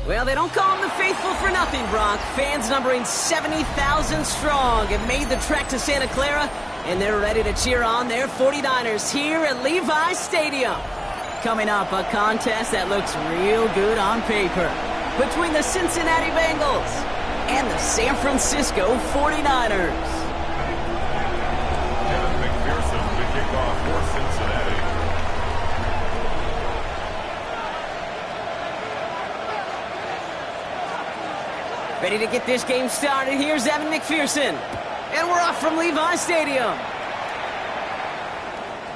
Well, they don't call them the faithful for nothing, Brock. Fans numbering 70,000 strong have made the trek to Santa Clara, and they're ready to cheer on their 49ers here at Levi's Stadium. Coming up, a contest that looks real good on paper between the Cincinnati Bengals and the San Francisco 49ers. McPherson to kick off for Cincinnati. Ready to get this game started. Here's Evan McPherson. And we're off from Levi's Stadium.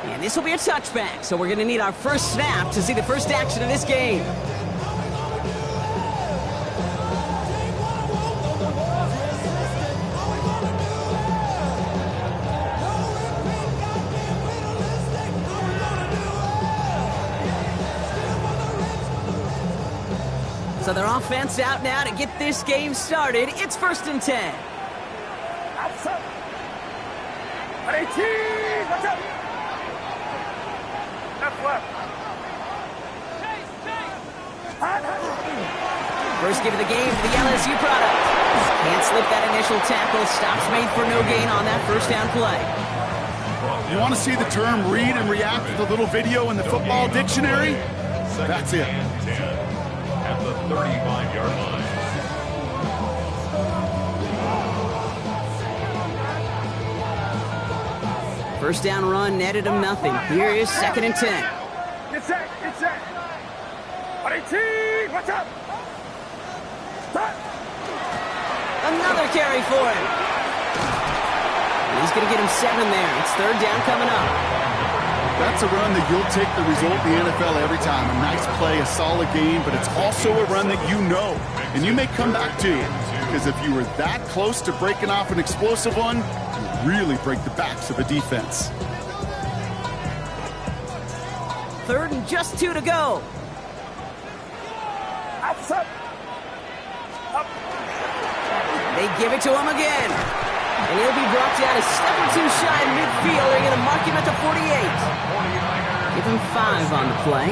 And this will be a touchback, so we're going to need our first snap to see the first action of this game. So their offense out now to get this game started. It's 1st and 10. First give of the game for the LSU product. Can't slip that initial tackle. Stops made for no gain on that first down play. You want to see the term read and react with a little video in the football dictionary? That's it. At the 35-yard line. First down run netted him nothing. Here is 2nd and 10. Get set, get set. Watch out. Another carry for him. He's going to get him 7 there. It's 3rd down coming up. That's a run that you'll take the result in the NFL every time. A nice play, a solid game, but it's also a run that you know, and you may come back to. Because if you were that close to breaking off an explosive one, you really break the backs of a defense. 3rd and just 2 to go. They give it to him again. And he'll be brought down a step or two shy in midfield. They're going to mark him at the 48. Give him 5 on the play.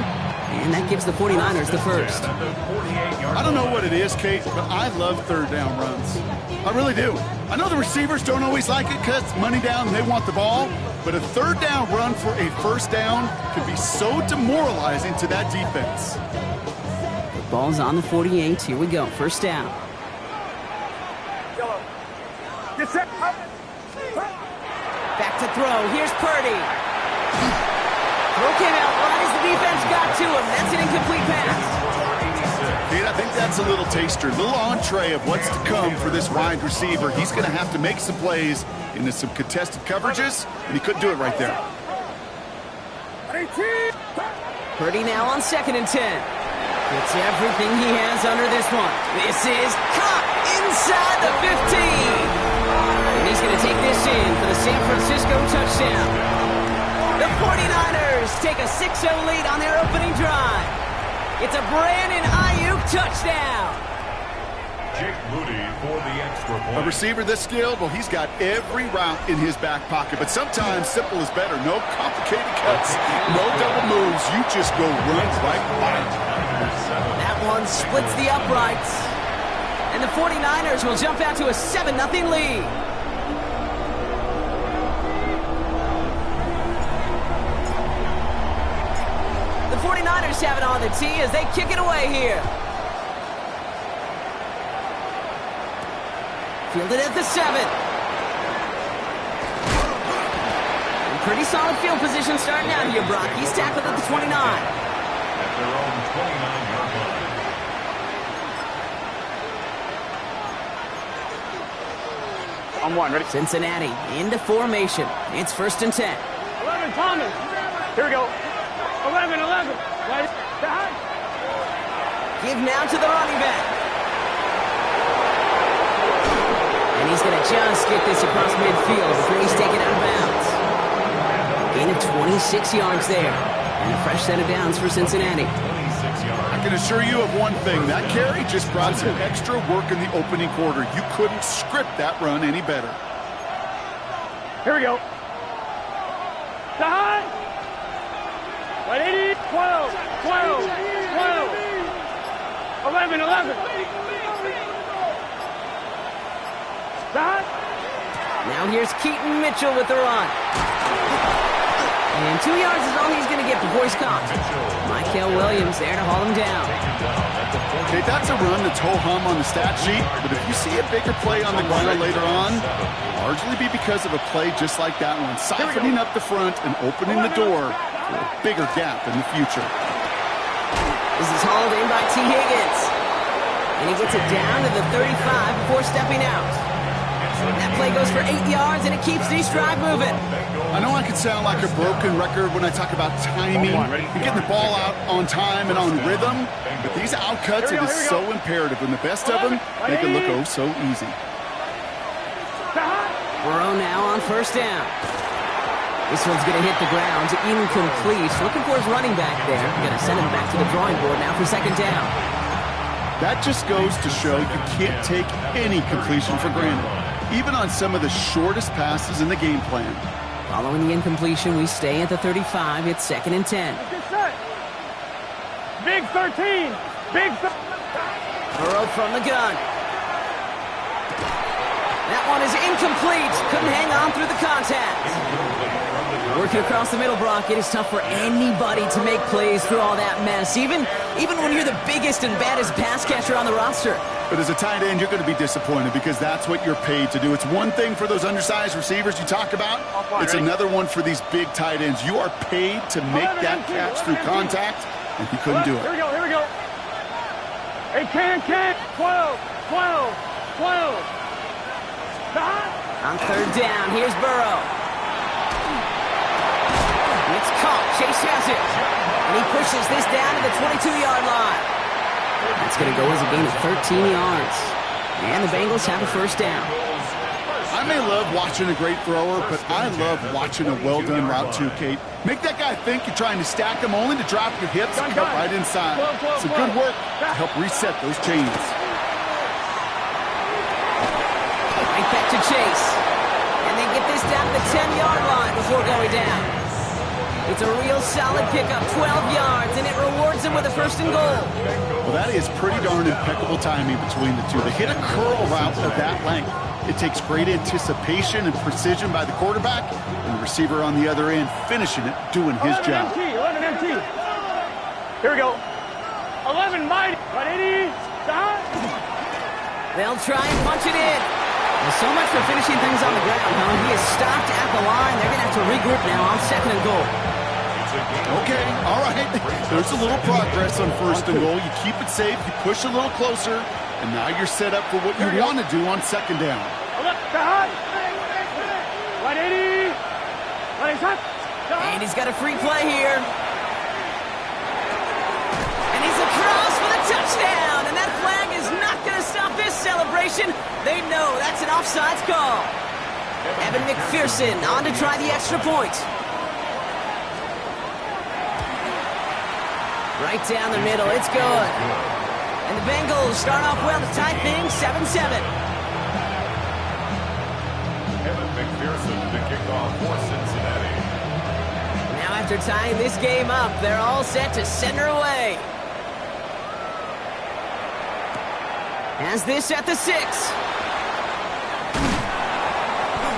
And that gives the 49ers the first. I don't know what it is, Kate, but I love 3rd down runs. I really do. I know the receivers don't always like it because it's money down and they want the ball. But a 3rd down run for a first down can be so demoralizing to that defense. The ball's on the 48. Here we go. First down. Get set. Back to throw. Here's Purdy. Throw came out right as the defense got to him. That's an incomplete pass. Kate, I think that's a little taster, a little entree of what's to come for this wide receiver. He's going to have to make some plays into some contested coverages, and he couldn't do it right there. Purdy now on 2nd and 10. It's everything he has under this one. This is caught inside the 15. And he's going to take this in for the San Francisco touchdown. The 49ers take a 6-0 lead on their opening drive. It's a Brandon Ayuk touchdown. Jake Moody for the extra point. A receiver this skilled, well, he's got every route in his back pocket. But sometimes simple is better. No complicated cuts, no double moves. You just go run right by it. That one splits the uprights. And the 49ers will jump out to a 7-0 lead. The 49ers have it on the tee as they kick it away here. Fielded at the 7. And pretty solid field position starting out here, Brock. He's tackled at the 29. At their own 29-yard line. On 1, ready? Cincinnati into formation. It's 1st and 10. 11, Thomas. Here we go. 11. Right. Behind. Give now to the running back. And he's going to just get this across midfield before he's taken out of bounds. Gain of 26 yards there. And a fresh set of downs for Cincinnati. 26 yards. I can assure you of one thing. That carry just brought some extra work in the opening quarter. You couldn't script that run any better. Here we go. Behind. 180. 12. 12. 12. 11. 11. Behind. Now here's Keaton Mitchell with the run. And 2 yards is all he's going to get before he's caught. Michael Williams there to haul him down. Okay, that's a run that's ho-hum on the stat sheet, but if you see a bigger play on the ground later on, it'll largely be because of a play just like that one, softening up the front and opening the door for a bigger gap in the future. This is hauled in by T. Higgins. And he gets it down to the 35 before stepping out. That play goes for 8 yards, and it keeps this drive moving. I know I can sound like a broken record when I talk about timing and getting the ball out on time and on rhythm, but these outcuts, it is so imperative, and the best of them make it look oh so easy. Burrow now on first down. This one's going to hit the ground, incomplete. Looking for his running back there. Going to send him back to the drawing board now for second down. That just goes to show you can't take any completion for granted, even on some of the shortest passes in the game plan. Following the incompletion, we stay at the 35. It's 2nd and 10. Big 13. Big. Burrow from the gun. That one is incomplete. Couldn't hang on through the contact. Working across the middle, Brock, it is tough for anybody to make plays through all that mess, even when you're the biggest and baddest pass catcher on the roster. But as a tight end, you're going to be disappointed because that's what you're paid to do. It's one thing for those undersized receivers you talk about. It's another one for these big tight ends. You are paid to make that catch through contact, and he couldn't do it. Here we go, here we go. Hey, can. 12. 12. 12. On third down, here's Burrow. It's caught. Chase has it. And he pushes this down to the 22-yard line. That's going to go as a gain of 13 yards. And the Bengals have a first down. I may love watching a great thrower, but I love watching a well-done route too, Kate. Make that guy think you're trying to stack him only to drop your hips and cut right inside. Some good work to help reset those chains. Right back to Chase. And they get this down to the 10-yard line before going down. It's a real solid pickup, 12 yards, and it rewards him with a first and goal. Well, that is pretty darn impeccable timing between the two. To hit a curl route of that length, it takes great anticipation and precision by the quarterback, and the receiver on the other end finishing it, doing his job. 11 MT. Here we go. 11 mighty. 180. They'll try and punch it in. Well, so much for finishing things on the ground, huh? He is stopped at the line. They're going to have to regroup now on second and goal. Okay, all right. There's a little progress on first and goal. You keep it safe, you push a little closer, and now you're set up for what you want to do on second down. 180. And he's got a free play here. And he's across for the touchdown. And that flag is not going to stop this celebration. They know that's an offsides call. Evan McPherson on to try the extra point. Right down the middle, it's good. And the Bengals start off well to tie things 7-7. Evan McPherson to kick off for Cincinnati. Now after tying this game up, they're all set to send her away. Has this at the 6.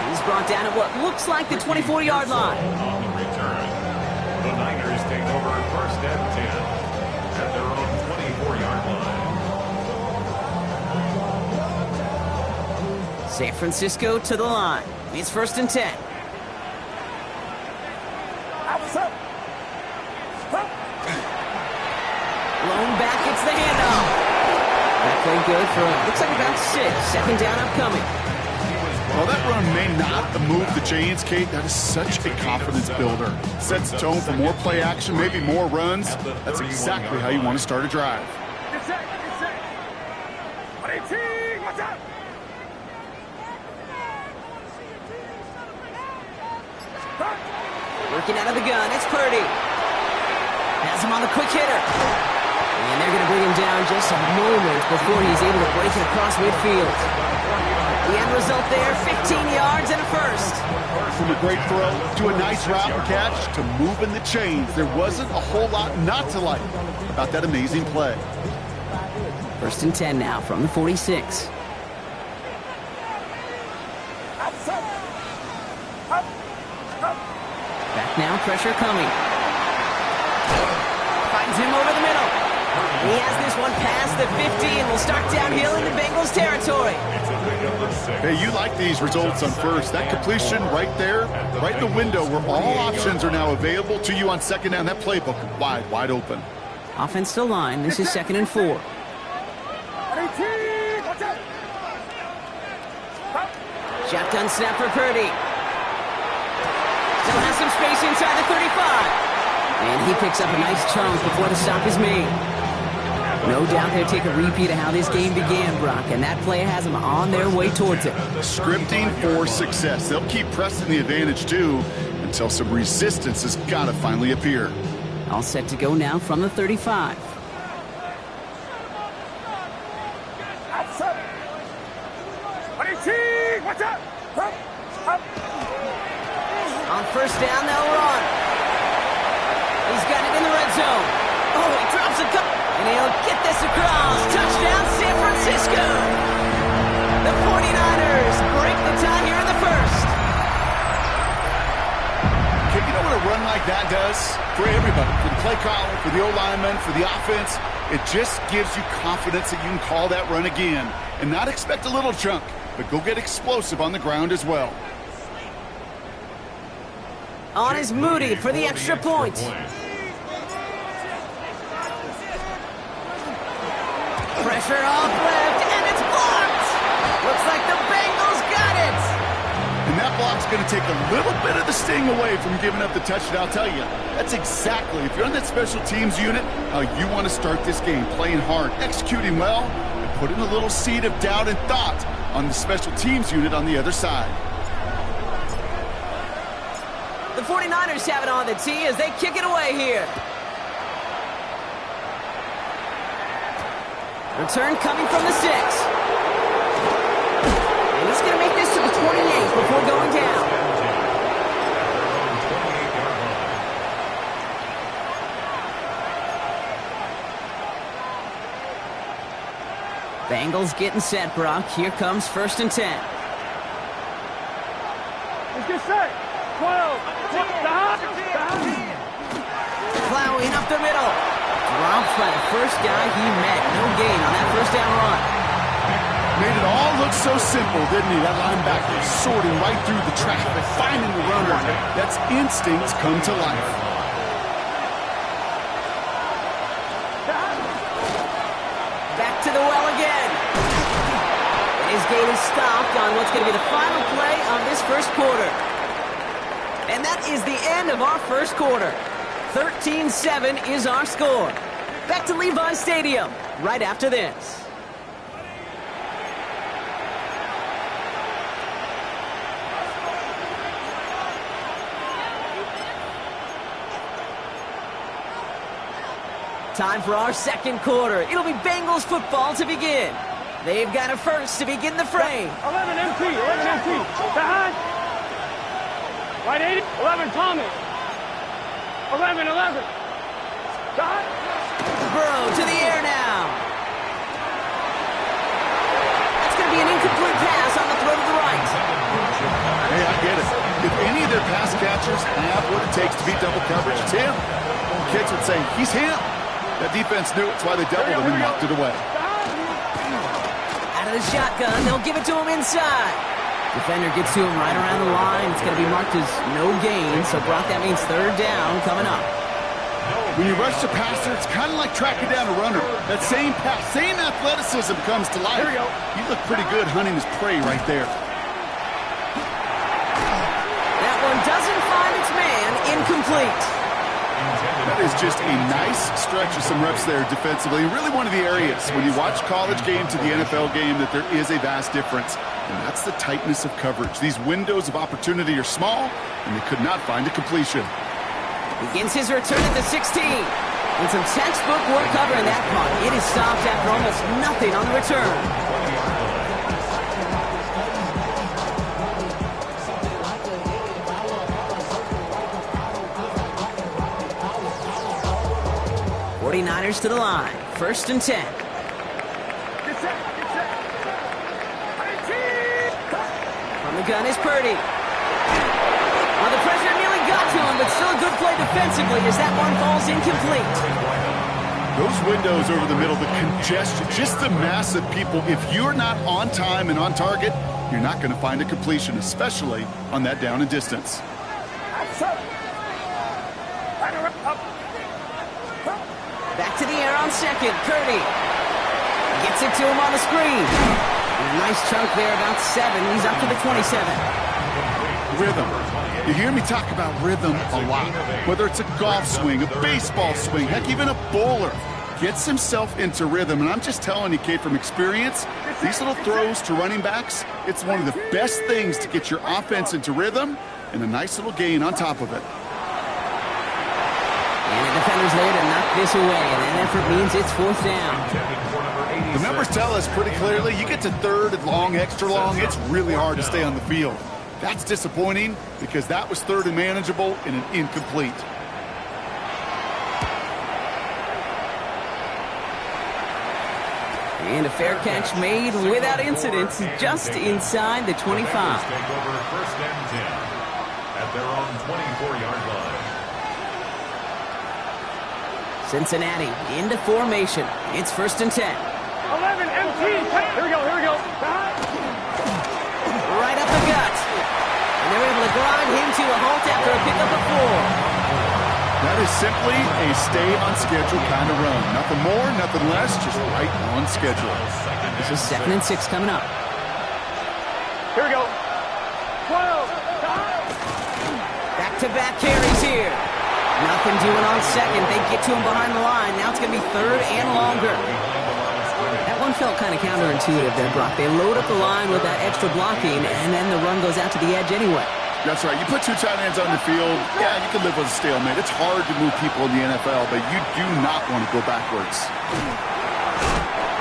He's brought down at what looks like the 24-yard line. On the return, the Niners take over first and 10 at their own 24-yard line. San Francisco to the line. It's first and 10. Blown back, it's the handoff. That play good for, looks like about 6. Second down upcoming. Well, that run may not move the chains, Kate. That is such a confidence builder. Sets the tone for more play action, maybe more runs. That's exactly how you want to start a drive. Get set. 118. Watch out. Working out of the gun, it's Purdy. him on the quick hitter. And they're going to bring him down just a moment before he's able to break it across midfield. The end result there, 15 yards and a first. From a great throw to a nice route and catch to moving the chains, there wasn't a whole lot not to like about that amazing play. 1st and 10 now from the 46. Back now, pressure coming. Finds him over the middle. He has this one past the 50 and will start downhill into Bengals territory. Hey, you like these results on first. That completion right there, right in the window where all options are now available to you on second down. That playbook wide open. Offense to line. This is 2nd and 4. Shotgun snap for Purdy. Still has some space inside the 35. And he picks up a nice chunk before the stop is made. No doubt they'll take a repeat of how this game began, Brock, and that play has them on their way towards it. Scripting for success. They'll keep pressing the advantage, too, until some resistance has got to finally appear. All set to go now from the 35. On 1st down, they'll run. He's got it in the red zone. Oh, he drops a couple. And he'll get this across. Touchdown, San Francisco. The 49ers break the tie here in the first. Okay, you know what a run like that does? For everybody, for the play caller, for the O-lineman, for the offense, it just gives you confidence that you can call that run again and not expect a little chunk, but go get explosive on the ground as well. On is Moody for the extra point. Pressure off left, and it's blocked. Looks like the Bengals got it. And that block's going to take a little bit of the sting away from giving up the touchdown. I'll tell you, that's exactly, if you're on that special teams unit, how you want to start this game, playing hard, executing well, and putting a little seed of doubt and thought on the special teams unit on the other side. The 49ers have it on the tee as they kick it away here. Return coming from the 6. And he's going to make this to the 28 before going down. Bengals getting set, Brock. Here comes 1st and 10. Let's get set. 12. Plowing up the middle. Dropped by the first guy he met. No gain on that 1st down run. Made it all look so simple, didn't he? That linebacker sorting right through the traffic, finding the runner. That's instincts come to life. Back to the well again. His gain is stopped on what's going to be the final play of this first quarter. And that is the end of our first quarter. 13-7 is our score. Back to Levi Stadium right after this. Time for our second quarter. It'll be Bengals football to begin. They've got a first to begin the frame. 11 MT. Behind. Right 80. 11 Tommy. 11. Got. Burrow to the air now. That's going to be an incomplete pass on the throw to the right. Hey, I get it. If any of their pass catchers have what it takes to beat double coverage, it's him. Kids would say, he's him. That defense knew it's why they doubled him and knocked it away. Out of the shotgun, they'll give it to him inside. Defender gets to him right around the line. It's going to be marked as no gain, so Brock, that means 3rd down coming up. When you rush the passer, it's kind of like tracking down a runner. That same pass, same athleticism comes to life. Here we go. You look pretty good hunting his prey right there. That one doesn't find its man. Incomplete. That is just a nice stretch of some reps there defensively. Really one of the areas when you watch college game to the NFL game that there is a vast difference. And that's the tightness of coverage. These windows of opportunity are small, and they could not find a completion. Begins his return at the 16. And some textbook work covering that punt. It is stopped after almost nothing on the return. 49ers to the line. 1st and 10. From the gun is Purdy. Well, the pressure nearly got to him, but still a good play defensively as that one falls incomplete. Those windows over the middle, the congestion, just the mass of people. If you're not on time and on target, you're not going to find a completion, especially on that down and distance. Back to the air on 2nd. Purdy gets it to him on the screen. Nice chunk there, about 7. He's up to the 27. Rhythm. You hear me talk about rhythm a lot. Whether it's a golf swing, a baseball swing, heck, even a bowler gets himself into rhythm. And I'm just telling you, Kate, from experience, these little throws to running backs, it's one of the best things to get your offense into rhythm and a nice little gain on top of it. And the defender's there to knock this away, and that effort means it's 4th down. The numbers tell us pretty clearly, you get to 3rd and long, extra long, it's really hard to stay on the field. That's disappointing because that was 3rd and manageable and an incomplete. And a fair catch made without incident, just inside the 25. Take over 1st and 10 at their own 24-yard line. Cincinnati into formation. It's 1st and 10. 11, empty. Here we go, here we go. Right up the gut. And they're able to grind him to a halt after a pickup of 4. That is simply a stay on schedule kind of run. Nothing more, nothing less, just right on schedule. This is 2nd and 6 coming up. Here we go. 12. Back-to-back carries here. Nothing doing on 2nd. They get to him behind the line. Now it's going to be 3rd and longer. That one felt kind of counterintuitive there, Brock. They load up the line with that extra blocking, and then the run goes out to the edge anyway. That's right. You put 2 tight ends on the field, yeah, you can live with a stalemate. It's hard to move people in the NFL, but you do not want to go backwards.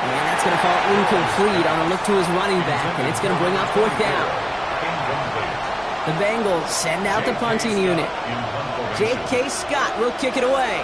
And that's going to fall incomplete on a look to his running back, and it's going to bring up 4th down. The Bengals send out the punting unit. J.K. Scott will kick it away.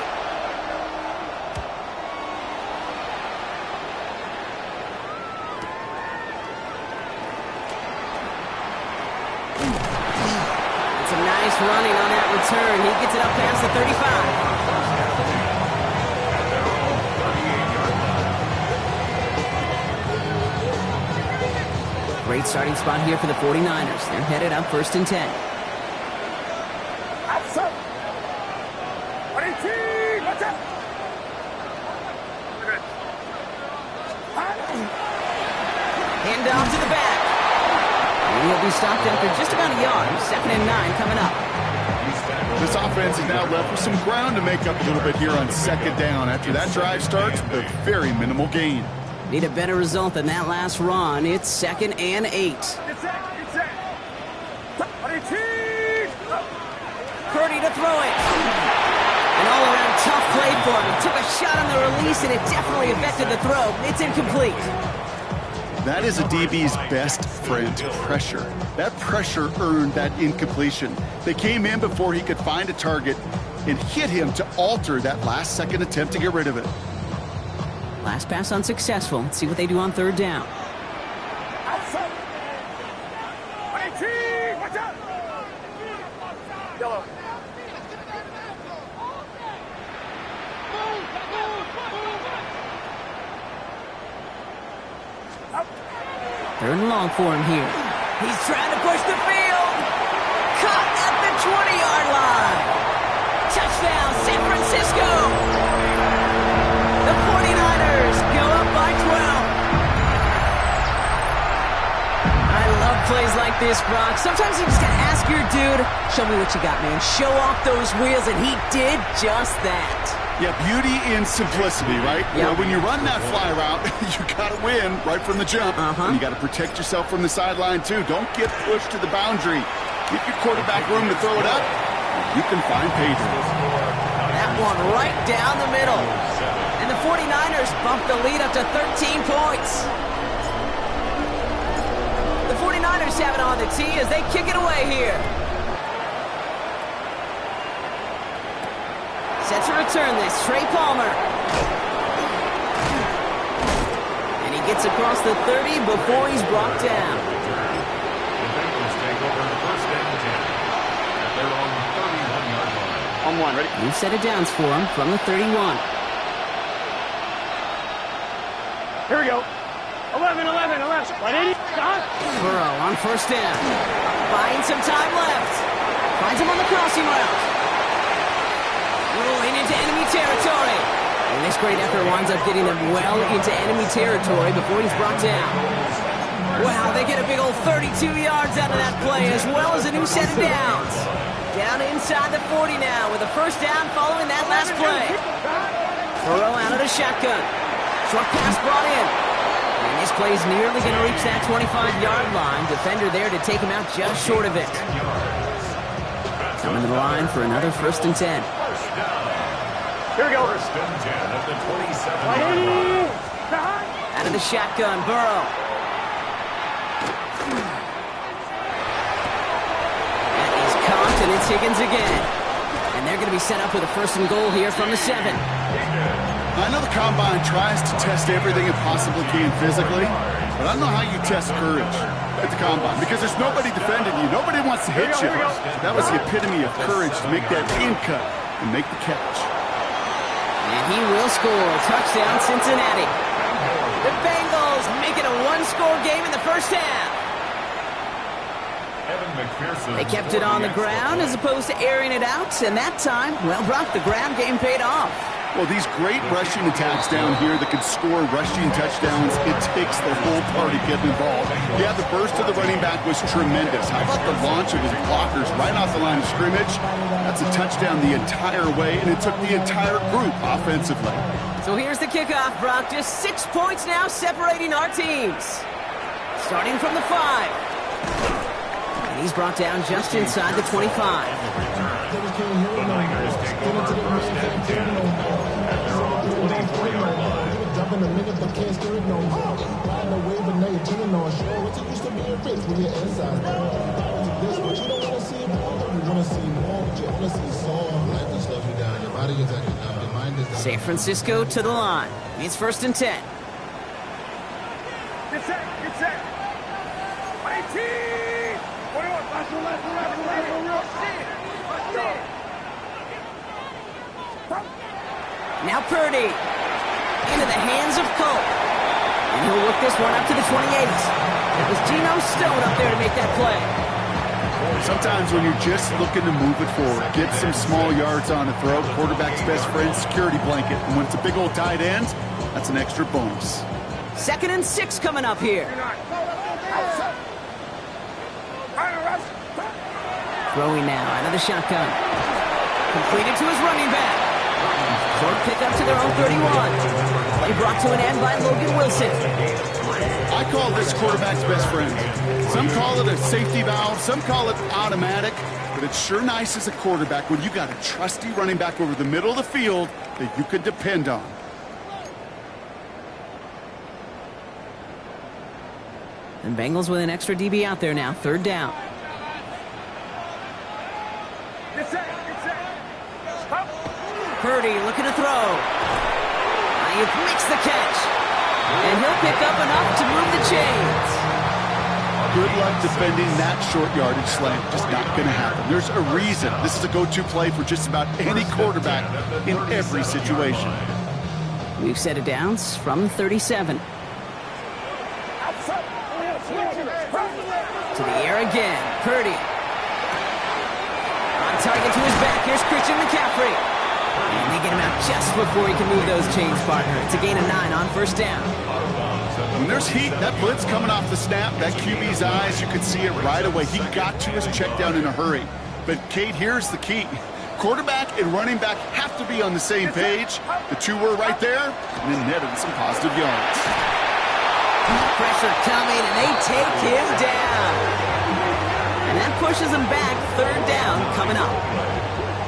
It's a nice running on that return. He gets it up past the 35. Great starting spot here for the 49ers. They're headed up 1st and 10. Hand off to the back. And he'll be stopped after just about a yard. 2nd and 9 coming up. This offense is now left with some ground to make up a little bit here on 2nd down. After that drive starts, a very minimal gain. Need a better result than that last run. It's 2nd and 8. Purdy to throw it. An all-around tough play for him. He took a shot on the release, and it definitely affected the throw. It's incomplete. That is a DB's best friend, pressure. That pressure earned that incompletion. They came in before he could find a target and hit him to alter that last-second attempt to get rid of it. Last pass unsuccessful. Let's see what they do on 3rd down. Third and long for him here. He's trying to push the field. Caught at the 20-yard line. Touchdown, San Francisco. The 49ers go up by 12. I love plays like this, Brock. Sometimes you just got to ask your dude, show me what you got, man. Show off those wheels, and he did just that. Yeah, beauty in simplicity, right? Yep. Well, when you run that fly route, you got to win right from the jump. And you got to protect yourself from the sideline, too. Don't get pushed to the boundary. Give your quarterback room to throw it up. You can find pay dirt. That one right down the middle. And the 49ers bump the lead up to 13 points. The 49ers have it on the tee as they kick it away here. Set to return this, Trey Palmer. And he gets across the 30 before he's brought down. The Bengals take over first and 10 at their own 31-yard line. On one, ready? New set of downs for him from the 31. Here we go. 11. 180. Burrow on first down. Buying some time left. Finds him on the crossing route. Rolling into enemy territory. And this great effort winds up getting them well into enemy territory before he's brought down. Wow, they get a big old 32 yards out of that play, as well as a new set of downs. Down inside the 40 now with a first down following that last play. Burrow out of the shotgun. Short pass brought in. And this play is nearly going to reach that 25-yard line. Defender there to take him out just short of it. Coming to the line for another first and 10. Here we go. First and 10 at the 27-yard line. Out of the shotgun, Burrow. That is caught, and it's Higgins again. And they're going to be set up with a first and goal here from the 7. I know the Combine tries to test everything it possibly can physically, but I don't know how you test courage at the Combine, because there's nobody defending you. Nobody wants to hit you. That was the epitome of courage, to make that in cut and make the catch. And he will score. Touchdown, Cincinnati. The Bengals make it a one-score game in the first half. They kept it on the ground as opposed to airing it out, and that time, well, Brock, the ground game paid off. Well, these great rushing attacks down here that can score rushing touchdowns, it takes the whole party getting involved. Yeah, the burst of the running back was tremendous. How about the launch of his blockers right off the line of scrimmage? That's a touchdown the entire way, and it took the entire group offensively. So here's the kickoff, Brock. Just 6 points now separating our teams. Starting from the 5. And he's brought down just inside the 25. The Niners take over first and 10 at their own 24-yard line. San Francisco to the line. It's first and 10. Get set. 18. Now Purdy. Into the hands of Cole. And he'll work this one up to the 28. It was Geno Stone up there to make that play. Sometimes when you're just looking to move it forward, get some small yards on a throw, quarterback's best friend, security blanket. And when it's a big old tight end, that's an extra bonus. 2nd and 6 coming up here. Throwing now out of the shotgun. Completed to his running back. Short pickup to their own 31. Play brought to an end by Logan Wilson. I call this quarterback's best friend. Some call it a safety valve, some call it automatic, but it's sure nice as a quarterback when you got a trusty running back over the middle of the field that you can depend on. And Bengals with an extra DB out there now. 3rd down. Get set. Purdy looking to throw. He makes the catch. And he'll pick up enough to move the chains. Good luck defending that short yardage slant. Just not going to happen. There's a reason. This is a go-to play for just about any quarterback in every situation. We've set it downs from 37. To the air again. Purdy. On target to his back. Here's Christian McCaffrey. And they get him out just before he can move those chains, partner. It's a gain of 9 on first down. When there's heat, that blitz coming off the snap, that QB's eyes, you could see it right away. He got to his check down in a hurry. But, Kate, here's the key. Quarterback and running back have to be on the same page. The two were right there, and then netted some positive yards. Pressure coming, and they take him down. And that pushes him back. 3rd down coming up.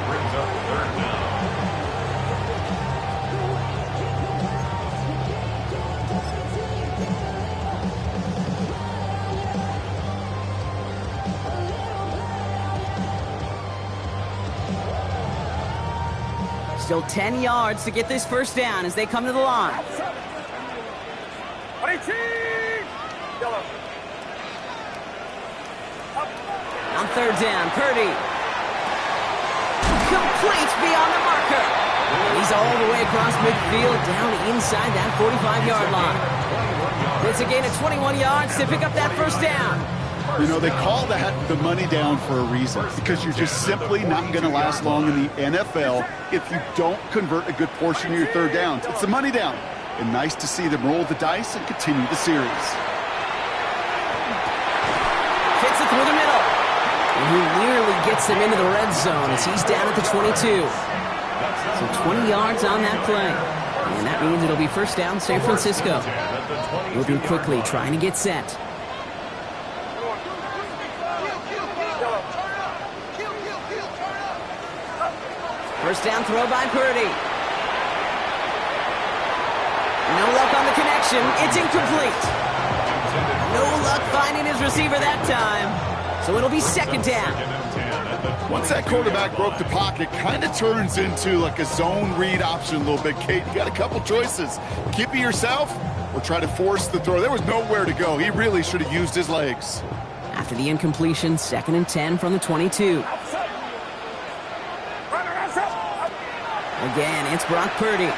Brings up 3rd down. Still 10 yards to get this first down as they come to the line. On third down, Purdy. Complete beyond the marker. He's all the way across midfield, down inside that 45-yard line. It's a gain of 21 yards to pick up that first down. You know, they call that the money down for a reason, because you're just simply not going to last long in the NFL if you don't convert a good portion of your third downs. It's the money down. And nice to see them roll the dice and continue the series. Fits it through the middle. And he nearly gets them into the red zone as he's down at the 22. So 20 yards on that play. And that means it'll be first down San Francisco. Moving quickly, trying to get set. First down throw by Purdy. No luck on the connection. It's incomplete. No luck finding his receiver that time. So it'll be second down. Once that quarterback broke the pocket, kind of turns into like a zone read option a little bit, Kate. You got a couple choices. Keep it yourself or try to force the throw. There was nowhere to go. He really should have used his legs. After the incompletion, 2nd and 10 from the 22. Again, it's Brock Purdy. And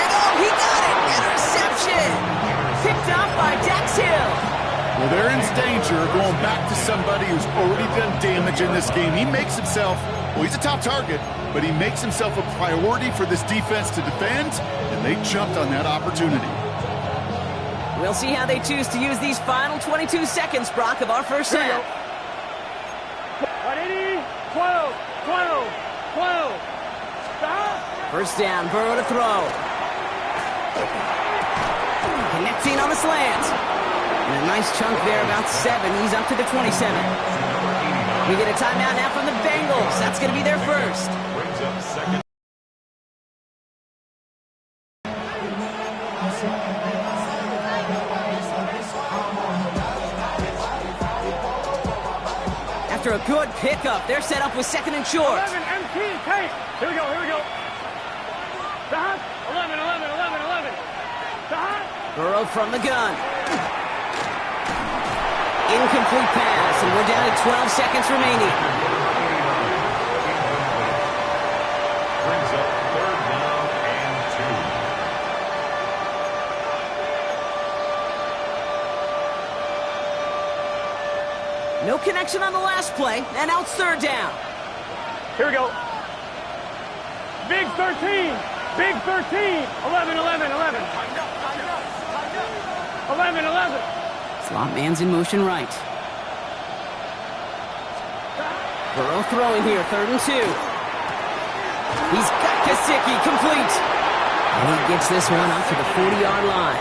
oh, he got it! Interception! Picked up by Dax Hill. Well, they're in danger of going back to somebody who's already done damage in this game. He makes himself, well, he's a top target, but he makes himself a priority for this defense to defend, and they jumped on that opportunity. We'll see how they choose to use these final 22 seconds, Brock, of our first half. 12, 12, 12. Stop. First down, Burrow to throw. Connecting on the slant. And a nice chunk there, about 7. He's up to the 27. We get a timeout now from the Bengals. That's going to be their first. Brings up second. After a good pickup, they're set up with 2nd and short. 11, MT, Kate. Here we go, here we go. Stop. 11, 11, 11, 11. Stop. Burrow from the gun. Incomplete pass, and we're down to 12 seconds remaining. Brings up third down and 2. No connection on the last play, and out third down. Here we go. Big 13. Big 13. 11, 11, 11. 11, 11. Slot man's in motion right. Burrow throwing here, 3rd and 2. He's got Gesicki, complete. And he gets this one up to the 40-yard line.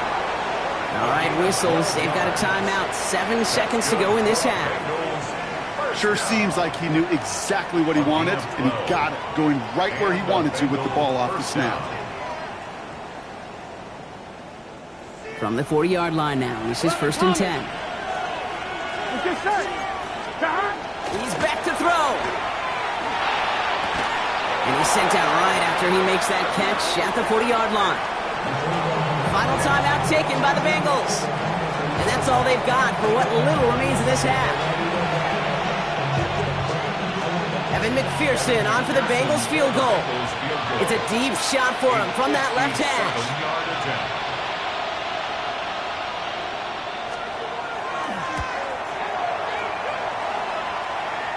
All right, whistles. They've got a timeout. 7 seconds to go in this half. Sure seems like he knew exactly what he wanted, and he got it, going right where he wanted to with the ball off the snap. From the 40-yard line now, this is 1st and 10. He's back to throw. And he's sent out right after he makes that catch at the 40-yard line. Final timeout taken by the Bengals. And that's all they've got for what little remains of this half. Evan McPherson on for the Bengals field goal. It's a deep shot for him from that left hash.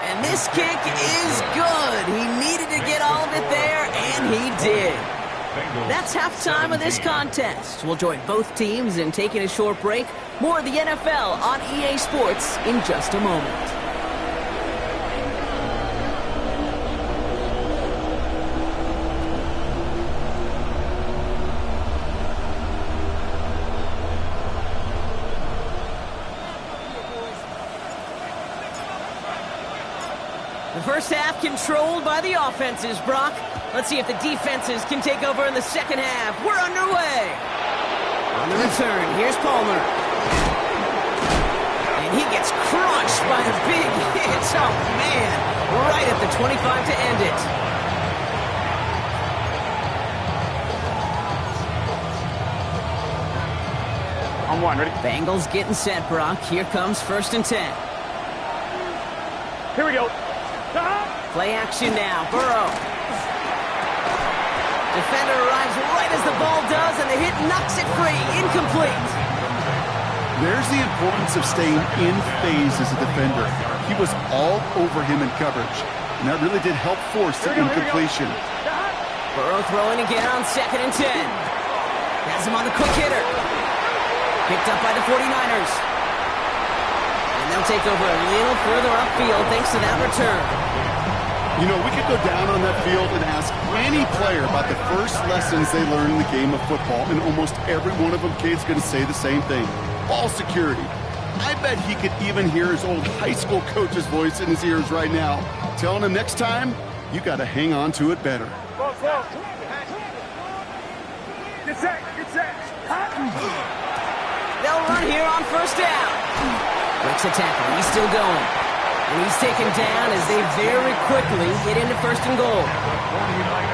And this kick is good. He needed to get all of it there, and he did. That's halftime of this contest. We'll join both teams in taking a short break. More of the NFL on EA Sports in just a moment. The first half controlled by the offenses, Brock. Let's see if the defenses can take over in the second half. We're underway. On the return, here's Palmer. And and he gets crushed by a big hit. Oh, man. Right at the 25 to end it. On one, ready? Bengals getting set, Brock. Here comes 1st and 10. Here we go. Play action now. Burrow. Defender arrives right as the ball does, and the hit knocks it free. Incomplete. There's the importance of staying in phase as a defender. He was all over him in coverage, and that really did help force the incompletion. Burrow throwing again on 2nd and 10. Has him on the quick hitter. Picked up by the 49ers. And they'll take over a little further upfield thanks to that return. You know, we could go down on that field and ask any player about the first lessons they learned in the game of football, and almost every one of them kids going to say the same thing. Ball security. I bet he could even hear his old high school coach's voice in his ears right now, telling him next time, you got to hang on to it better. Get set, get set. They'll run here on 1st down. Breaks a tackle. He's still going. And he's taken down as they very quickly get into 1st and goal.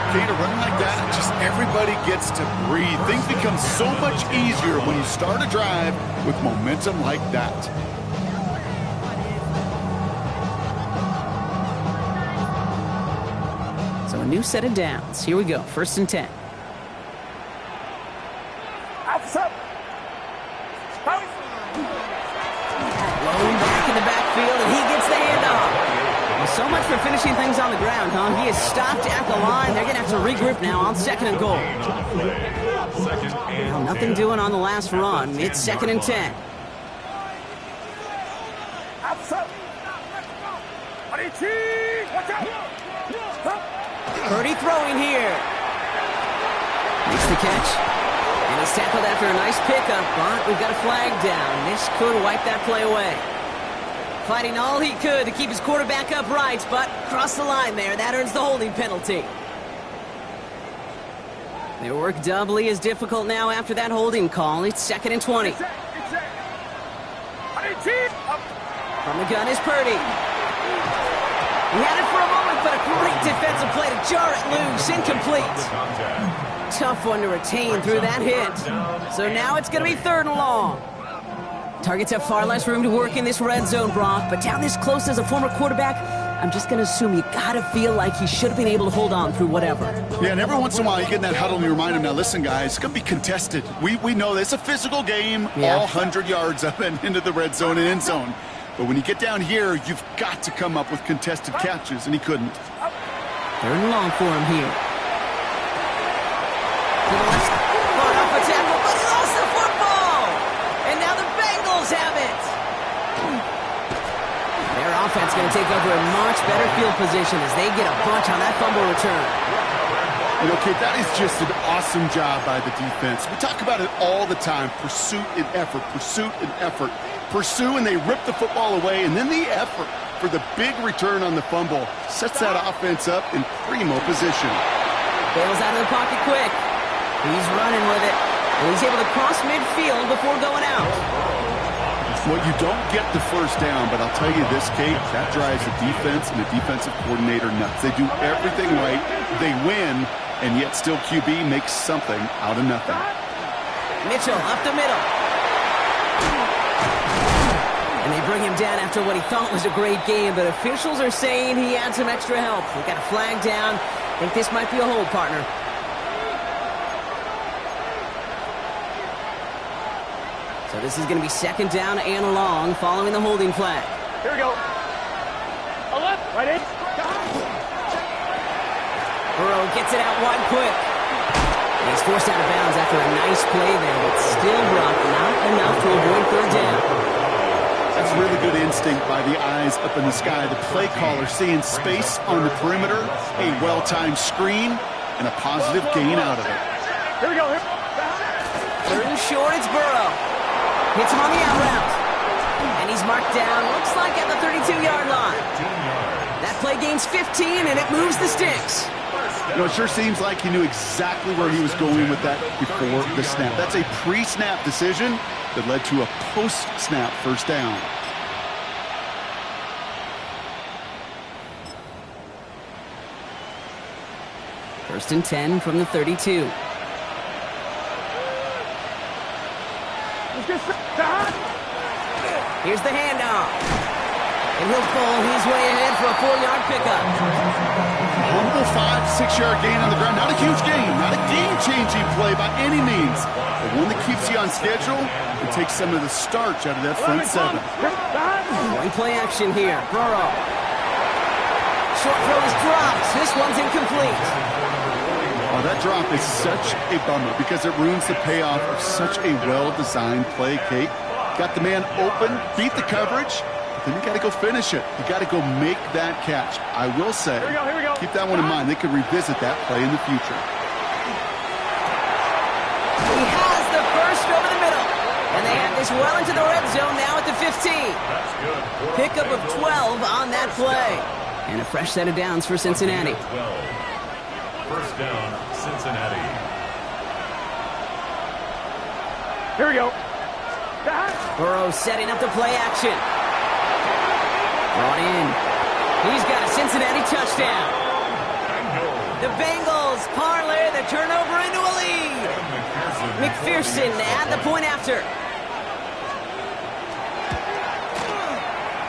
Okay, to run like that, just everybody gets to breathe. Things become so much easier when you start a drive with momentum like that. So a new set of downs. Here we go. 1st and 10. Blown back in the backfield, and he gets the handoff. Well, so much for finishing things on the ground, huh? He is stopped at the line. They're going to have to regroup now on 2nd and goal. Well, nothing doing on the last run. It's 2nd and 10. Purdy throwing here. Makes the catch. And he's tackled after a nice pickup, but we've got a flag down. This could wipe that play away. Fighting all he could to keep his quarterback upright, but crossed the line there. That earns the holding penalty. Their work doubly is difficult now after that holding call. It's 2nd and 20. From the gun is Purdy. He had it for a moment, but a great defensive play to jar it loose. Incomplete. Tough one to retain through that hit. So now it's going to be 3rd and long. Targets have far less room to work in this red zone, Brock, but down this close as a former quarterback, I'm just going to assume you got to feel like he should have been able to hold on through whatever. Yeah, and every once in a while you get in that huddle and you remind him, now listen, guys, it's going to be contested. We know this. It's a physical game, all 100 yards up and into the red zone and end zone. But when you get down here, you've got to come up with contested catches, and he couldn't. 3rd and long for him here. Brought off a tackle, but he lost the football! And now the Bengals have it! Their offense going to take over a much better field position as they get a bunch on that fumble return. You know, kid, that is just an awesome job by the defense. We talk about it all the time, pursuit and effort, pursuit and effort. Pursue, and they rip the football away, and then the effort for the big return on the fumble sets that offense up in primo position. Bails out of the pocket quick. He's running with it. And he's able to cross midfield before going out. Well, you don't get the 1st down, but I'll tell you this, Kate, that drives the defense and the defensive coordinator nuts. They do everything right. They win, and yet still QB makes something out of nothing. Mitchell up the middle. And they bring him down after what he thought was a great game, but officials are saying he had some extra help. We've got a flag down. I think this might be a hold, partner. So this is going to be 2nd down and long following the holding flag. Here we go. Left, right in. Burrow gets it out wide quick. And he's forced out of bounds after a nice play there, but still Brock not enough to avoid 3rd down. That's really good instinct by the eyes up in the sky. The play caller seeing space on the perimeter, a well-timed screen, and a positive gain out of it. Here we go. 3rd and short, it's Burrow. Hits him on the out route. And he's marked down, looks like at the 32-yard line. That play gains 15, and it moves the sticks. You know, it sure seems like he knew exactly where he was going with that before the snap. That's a pre-snap decision that led to a post-snap 1st down. First and 10 from the 32. Here's the handoff. And he'll pull his way ahead for a 4-yard pickup. Humble 5-6-yard gain on the ground. Not a huge gain, not a game-changing play by any means, but one that keeps you on schedule and takes some of the starch out of that front seven. One play action here. Burrow. Short throw is dropped. This one's incomplete. Oh, that drop is such a bummer because it ruins the payoff of such a well-designed play, Kate. Got the man open, beat the coverage, but then you got to go finish it. You got to go make that catch. I will say, here we go. Keep that one in mind. They could revisit that play in the future. He has the first over the middle. And they have this well into the red zone now at the 15. That's good. Pickup of 12 on that play. And a fresh set of downs for Cincinnati. 12. First down, Cincinnati. Here we go. Burrow setting up the play action. Brought in. He's got a Cincinnati touchdown. The Bengals parlay the turnover into a lead. McPherson at the point after.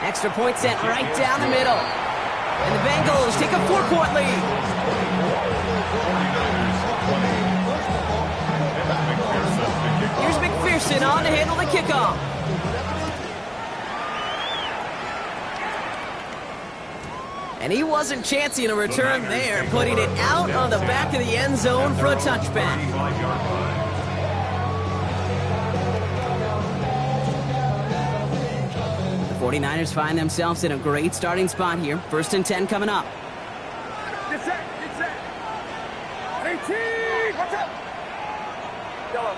Extra point sent right down the middle. And the Bengals take a 4-point lead. Here's McPherson on to handle the kickoff. And he wasn't chancing a return there, putting it out on the back of the end zone for a touchback. The 49ers find themselves in a great starting spot here. First and 10 coming up. Get set. 18. Watch out. Yellow.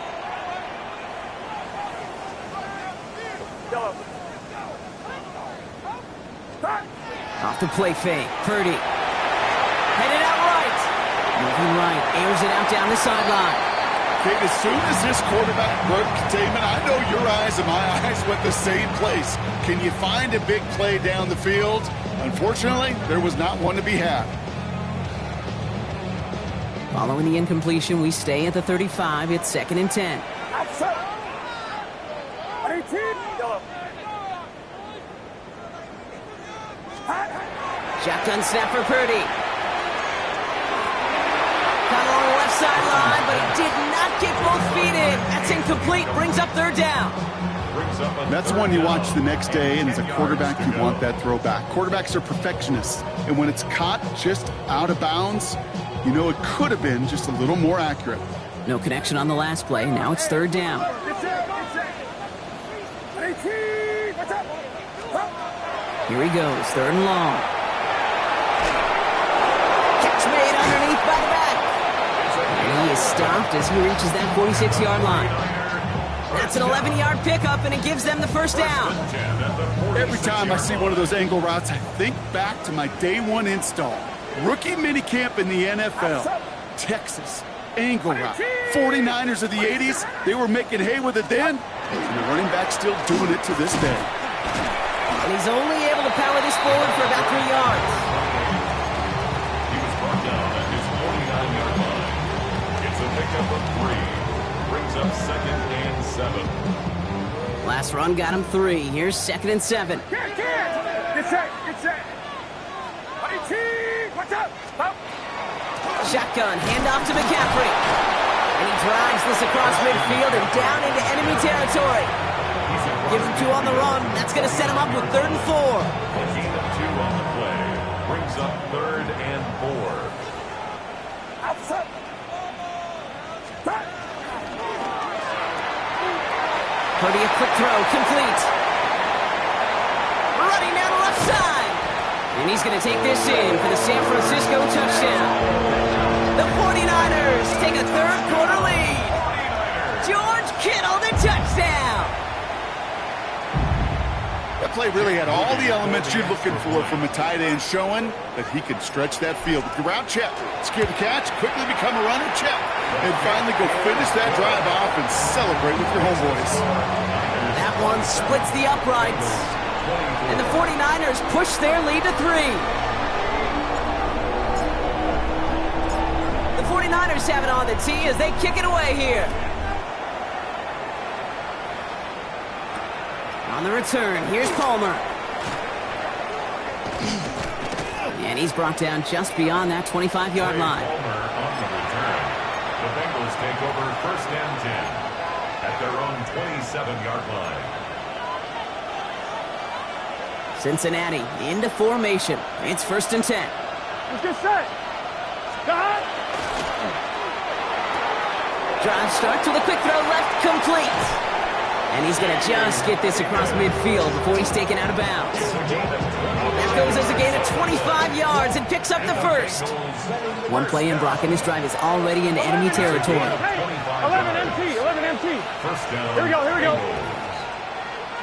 Off the play fake. Purdy. Headed out right. Moving right. Airs it out down the sideline. Okay, as soon as this quarterback broke containment, I know your eyes and my eyes went the same place. Can you find a big play down the field? Unfortunately, there was not one to be had. Following the incompletion, we stay at the 35. It's second and 10. Outside. 18. Yellow. Shotgun snap for Purdy. Got along the left sideline, but he did not get both feet in. That's incomplete. Brings up third down. That's one you watch the next day, and as a quarterback, you want that throw back. Quarterbacks are perfectionists, and when it's caught just out of bounds, you know it could have been just a little more accurate. No connection on the last play. Now it's third down. Here he goes, third and long. Catch made underneath by the back. And he is stopped as he reaches that 46-yard line. That's an 11-yard pickup, and it gives them the first down. Every time I see one of those angle routes, I think back to my day one install. Rookie minicamp in the NFL. Texas, angle route. 49ers of the 80s, they were making hay with it then, and the running back's still doing it to this day. And he's only able to power this forward for about 3 yards. He was brought down at his 49-yard line. It's a pickup of 3. Brings up second and 7. Last run got him 3. Here's second and 7. Get set. 18. Watch out. Shotgun, handoff to McCaffrey. And he drives this across midfield and down into enemy territory. Gives him 2 on the run. That's going to set him up with third and 4. Gain of 2 on the play. Brings up third and 4. Outside. Purdy, a quick throw, complete. Running down the left side. And he's going to take this in for the San Francisco touchdown. The 49ers take a third-quarter lead. George Kittle, the touchdown. That play really had all the elements you're looking for from a tight end, showing that he could stretch that field. With the route check, secure the catch, quickly become a runner, check, and finally go finish that drive off and celebrate with your homeboys. That one splits the uprights. And the 49ers push their lead to 3. The 49ers have it on the tee as they kick it away here. On the return, here's Palmer. And he's brought down just beyond that 25-yard line. Palmer on the return. The Bengals take over first and 10 at their own 27-yard line. Cincinnati into formation. It's first and 10. Let's get set. Start. Drive starts with a quick throw left, complete. And he's going to just get this across midfield before he's taken out of bounds. That goes as a gain of 25 yards and picks up the first. One play in, Brock, and this drive is already into enemy territory. Hey, 11 MT, 11 MT. First down. Here we go, here we go.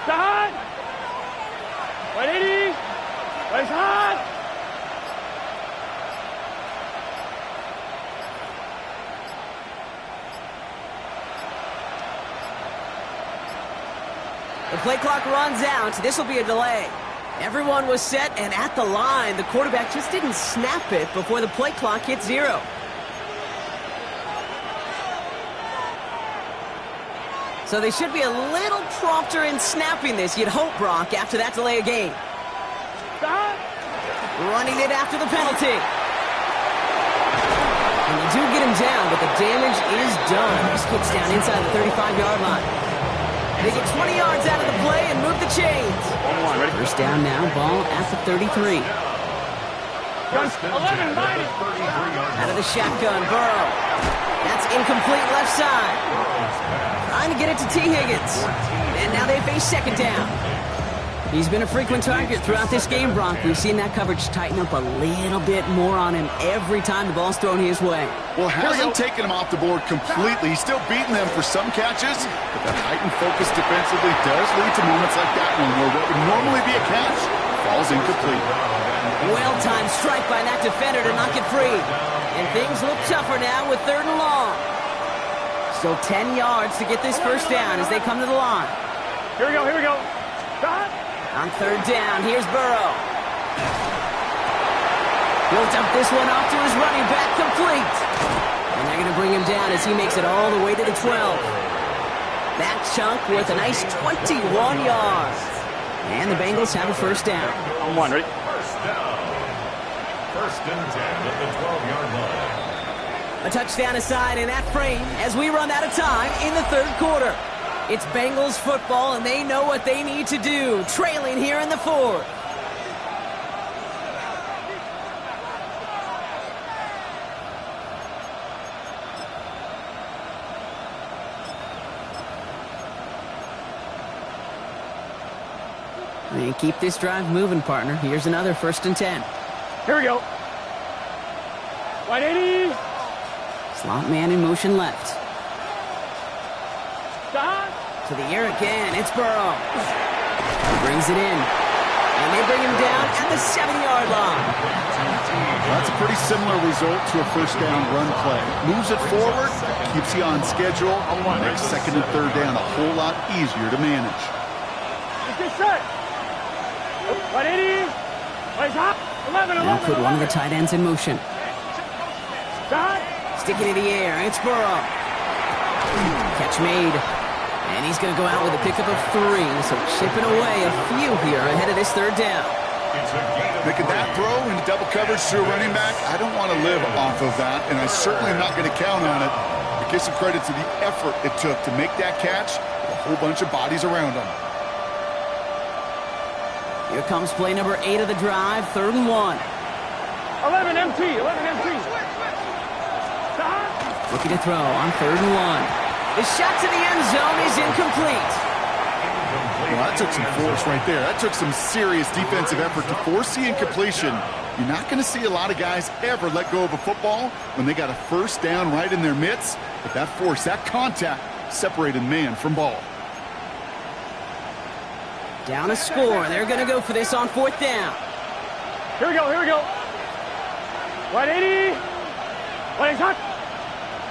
Start. 180. Race hard. The play clock runs out. This will be a delay. Everyone was set and at the line. The quarterback just didn't snap it before the play clock hit 0. So they should be a little prompter in snapping this, you'd hope, Brock, after that delay of game. Start. Running it after the penalty. And they do get him down, but the damage is done. This gets down inside the 35-yard line. They get 20 yards out of the play and move the chains. First down now, ball at the 33. 11, mighty. Out of the shotgun, Burrow. That's incomplete left side. Trying to get it to T. Higgins. And now they face second down. He's been a frequent target throughout this game, Brock. We've seen that coverage tighten up a little bit more on him every time the ball's thrown his way. Well, hasn't taken him off the board completely. He's still beating them for some catches, but that heightened focus defensively does lead to moments like that one where what would normally be a catch falls incomplete. Well-timed strike by that defender to knock it free. And things look tougher now with third and long. Still 10 yards to get this first down as they come to the line. Here we go, here we go. Start. On third down, here's Burrow. He'll dump this one off to his running back, complete. And they're going to bring him down as he makes it all the way to the 12. That chunk worth a nice 21 yards. And the Bengals have a first down. On one, ready? First down. First and 10 at the 12-yard line. A touchdown aside in that frame as we run out of time in the third quarter. It's Bengals football, and they know what they need to do, trailing here in the fourth. They keep this drive moving, partner. Here's another first and 10. Here we go. 180. Slot man in motion left. Start. To the air again, it's Burrow. He brings it in. And they bring him down at the 7-yard line. That's a pretty similar result to a first down run play. Moves it forward, keeps you on schedule, makes second and third down a whole lot easier to manage. Let's get set. 180. Race hot. 11, 11, Now put 11. one of the tight ends in motion. Start. Sticking in the air, it's Burrow. Catch made. And he's going to go out with a pickup of 3, so chipping away a few here ahead of this third down. Making that throw into double coverage to a running back, I don't want to live off of that, and I certainly am not going to count on it. But give some credit to the effort it took to make that catch with a whole bunch of bodies around him. Here comes play number 8 of the drive, third and 1. 11 MT, 11 MT. Start. Looking to throw on third and 1. The shot to the end zone is incomplete. Well, that took some force right there. That took some serious defensive effort to force the incompletion. You're not going to see a lot of guys ever let go of a football when they got a first down right in their midst. But that force, that contact, separated man from ball. Down a score. They're going to go for this on fourth down. Here we go, here we go. 180. What is hot?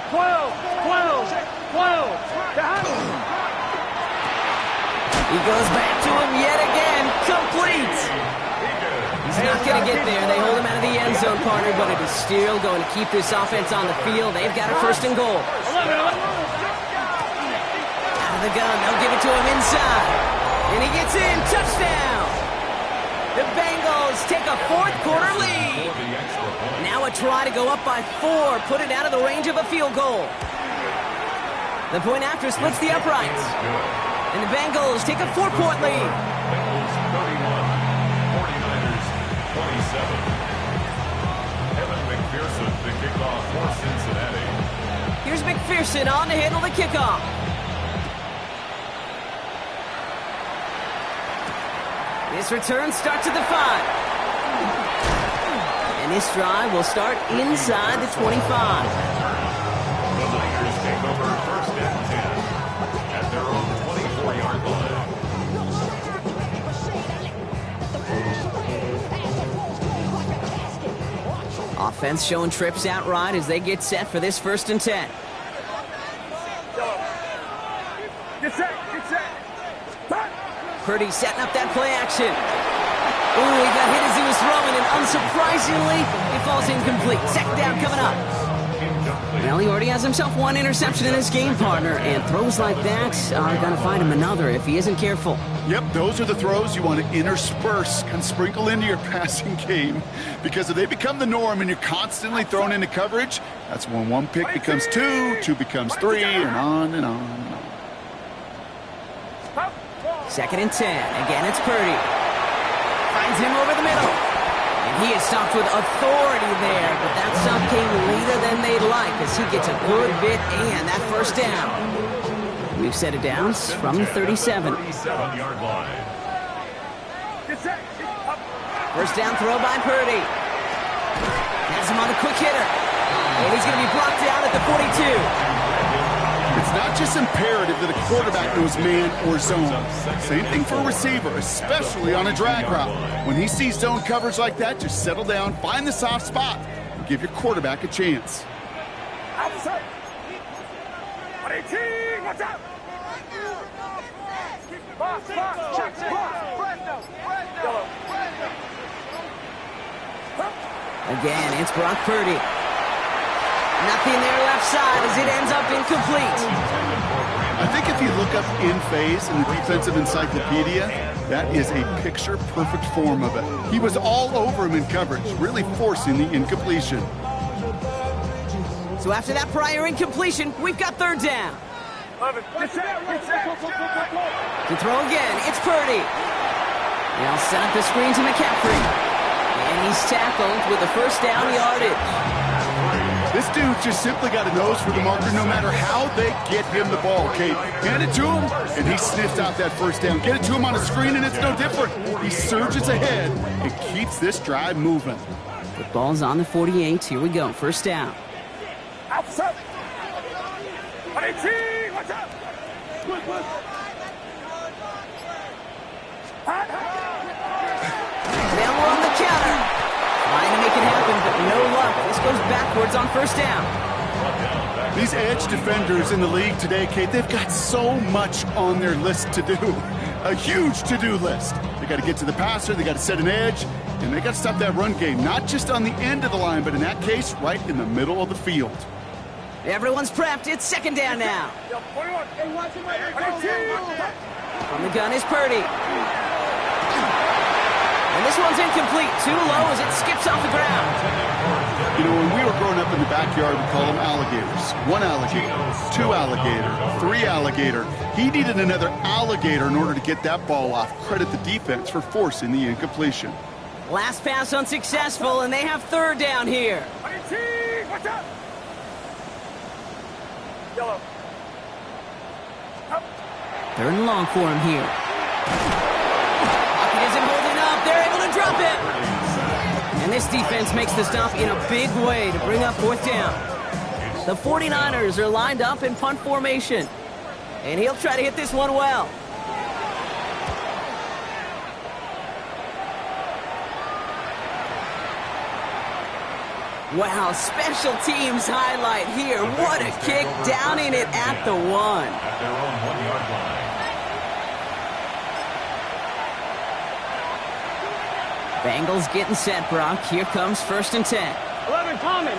12. Start. He goes back to him yet again. Complete. He's not not going to get there. They hold him out of the end zone, partner, but it is still going to keep this offense on the field. They've got a first and goal. Out of the gun, they'll give it to him inside. And he gets in, touchdown! The Bengals take a fourth quarter lead. Now a try to go up by 4, put it out of the range of a field goal. The point after splits the uprights. And the Bengals take a 4-point lead. Bengals 31, 49ers 27. Evan McPherson to kick off for Cincinnati. Here's McPherson on to handle the kickoff. This return starts at the 5. And this drive will start inside the 25. The Niners take over first and 10 at their own 24-yard line. Offense showing trips outright as they get set for this first and 10. Get set, get set. Purdy setting up that play action. Ooh, he got hit as he was throwing, and unsurprisingly, it falls incomplete. Second down coming up. Well, he already has himself one interception in his game, partner, and throws like that are going to find him another if he isn't careful. Yep, those are the throws you want to intersperse and sprinkle into your passing game, because if they become the norm and you're constantly thrown into coverage, that's when one pick becomes 2, 2 becomes 3, and on and on and on. Second and 10. Again, it's Purdy. Finds him over the middle. And he is stopped with authority there, but that stop came later than they'd like as he gets a good bit and that first down. We've set it down from the 37. 37-yard line. First down throw by Purdy. Has him on the quick hitter. And he's going to be blocked down at the 42. It's not just imperative that a quarterback knows man or zone. Same thing for a receiver, especially on a drag route. When he sees zone coverage like that, just settle down, find the soft spot, and give your quarterback a chance. Outside. 18, watch out. Box, box, Again, it's Brock Purdy. Nothing there left side as it ends up incomplete. I think if you look up in phase in the defensive encyclopedia, that is a picture-perfect form of it. He was all over him in coverage, really forcing the incompletion. So after that prior incompletion, we've got third down. Get set. To throw again, it's Purdy. They'll set up the screen to McCaffrey. And he's tackled with a first down yardage. This dude just simply got a nose for the marker no matter how they get him the ball, Kate. Hand it to him, and he sniffs out that first down. Get it to him on a screen, and it's no different. He surges ahead and keeps this drive moving. Football's on the 48. Here we go. First down. Outside. 18, watch out. Now we're on the counter. Trying to make it happen, but no luck. This goes backwards on first down. These edge defenders in the league today, Kate, they've got so much on their list to do. A huge to-do list. They got to get to the passer, they got to set an edge, and they got to stop that run game, not just on the end of the line, but in that case, right in the middle of the field. Everyone's prepped. It's second down now. From the gun is Purdy. And this one's incomplete. Too low as it skips off the ground. You know, when we were growing up in the backyard, we call them alligators. 1 alligator, 2 alligator, 3 alligator. He needed another alligator in order to get that ball off. Credit the defense for forcing the incompletion. Last pass unsuccessful, and they have third down here. Watch out. Yellow. Third and long for him here. He isn't holding up. They're able to drop it. And this defense makes the stop in a big way to bring up fourth down. The 49ers are lined up in punt formation. And he'll try to hit this one well. Wow, special teams highlight here. What a kick, downing it at the 1. At their own 1-yard line. Bengals getting set, Brock. Here comes 1st and 10. 11, Thomas.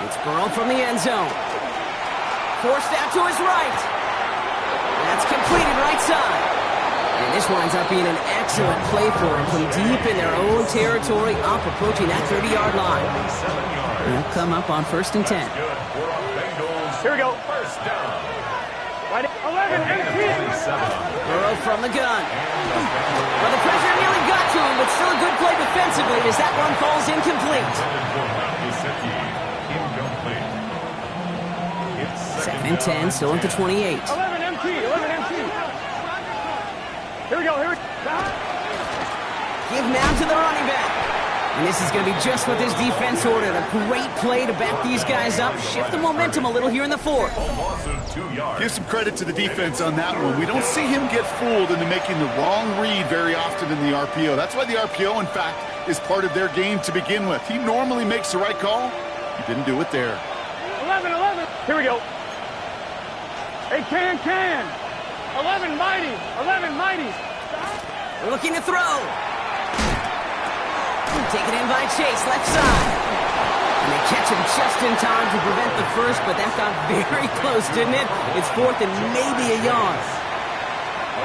It's Burrow from the end zone. Forced out to his right. That's completed right side. And this winds up being an excellent play for him from deep in their own territory, up approaching that 30-yard line. They'll come up on 1st and 10. Here we go. First down. Right, 11, empty. Burrow from the gun. Well, the pressure nearly got to him, but still a good play defensively as that one falls incomplete. Second and 10, still at the 28. 11 empty. 11 empty. Here we go. Here we go. Give now to the running back. And this is going to be just what this defense ordered. A great play to back these guys up, shift the momentum a little here in the fourth. Give some credit to the defense on that one. We don't see him get fooled into making the wrong read very often in the RPO. That's why the RPO, in fact, is part of their game to begin with. He normally makes the right call. He didn't do it there. 11. Here we go. Hey, can. 11 mighty. 11 mighty. Looking to throw. Taken in by Chase, left side. And they catch him just in time to prevent the first, but that got very close, didn't it? It's 4th and maybe a yard.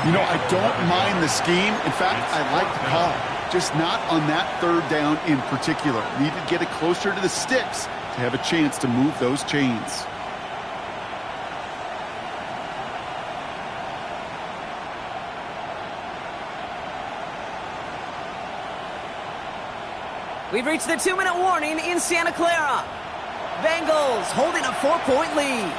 You know, I don't mind the scheme. In fact, I like the call. Just not on that 3rd down in particular. Need to get it closer to the sticks to have a chance to move those chains. We've reached the 2-minute warning in Santa Clara. Bengals holding a 4-point lead.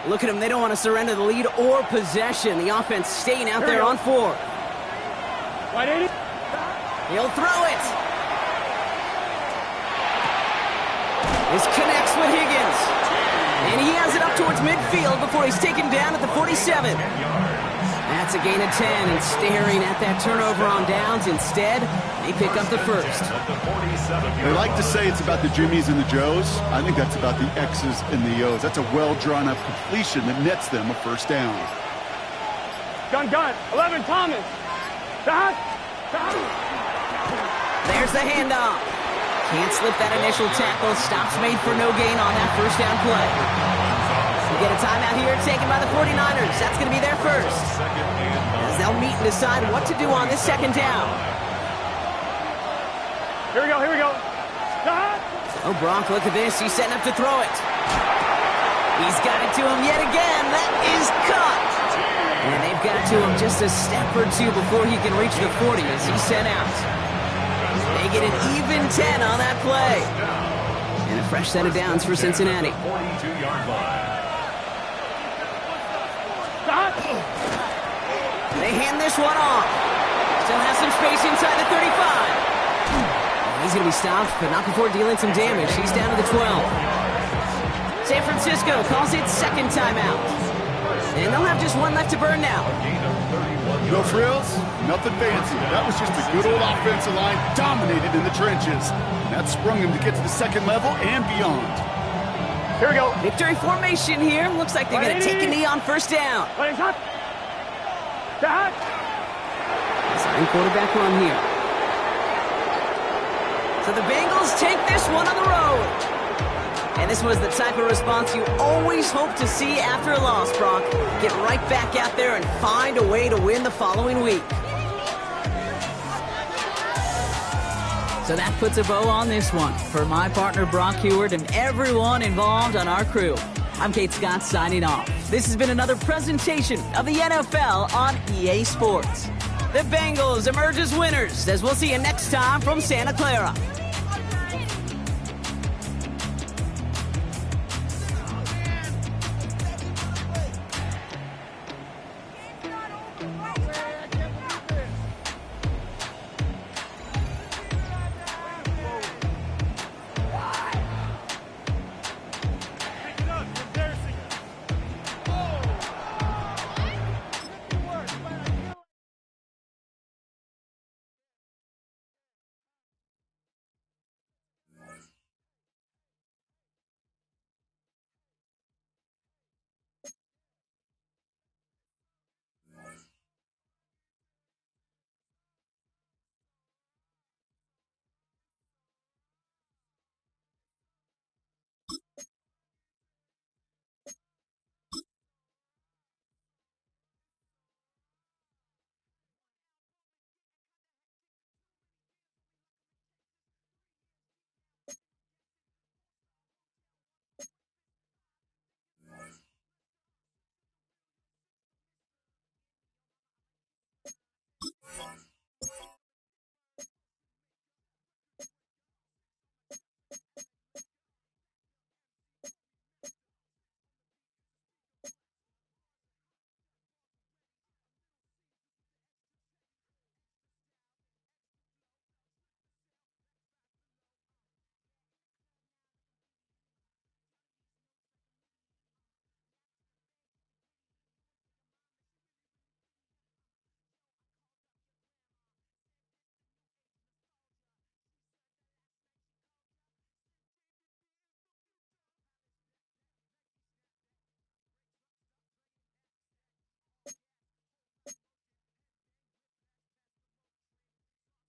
Look at them. They don't want to surrender the lead or possession. The offense staying out there on 4. Right, 80. He'll throw it. This connects with Higgins. And he has it up towards midfield before he's taken down at the 47. That's a gain of 10, and staring at that turnover on downs. Instead, they pick up the first. They like to say it's about the Jimmies and the Joes. I think that's about the X's and the O's. That's a well-drawn-up completion that nets them a first down. Gun. 11, Thomas. There's the handoff. Can't slip that initial tackle. Stops made for no gain on that first down play. We get a timeout here taken by the 49ers. That's going to be their first. As they'll meet and decide what to do on this 2nd down. Here we go. Oh, Brock, look at this. He's setting up to throw it. He's got it to him yet again. That is caught. And they've got to him just a step or two before he can reach the 40 as he's sent out. They get an even 10 on that play. And a fresh set of downs for Cincinnati. 42-yard line. They hand this one off. Still has some space inside the 35. He's going to be stopped, but not before dealing some damage. He's down to the 12. San Francisco calls it 2nd timeout. And they'll have just one left to burn now. No frills, nothing fancy. That was just a good old offensive line dominated in the trenches. And that sprung them to get to the 2nd level and beyond. Here we go. Victory formation here. Looks like they're going to take a knee on 1st down. Sign quarterback run here. So the Bengals take this one on the road. And this was the type of response you always hope to see after a loss, Brock. Get right back out there and find a way to win the following week. So that puts a bow on this one. For my partner, Brock Heward, and everyone involved on our crew, I'm Kate Scott signing off. This has been another presentation of the NFL on EA Sports. The Bengals emerge as winners, as we'll see you next time from Santa Clara.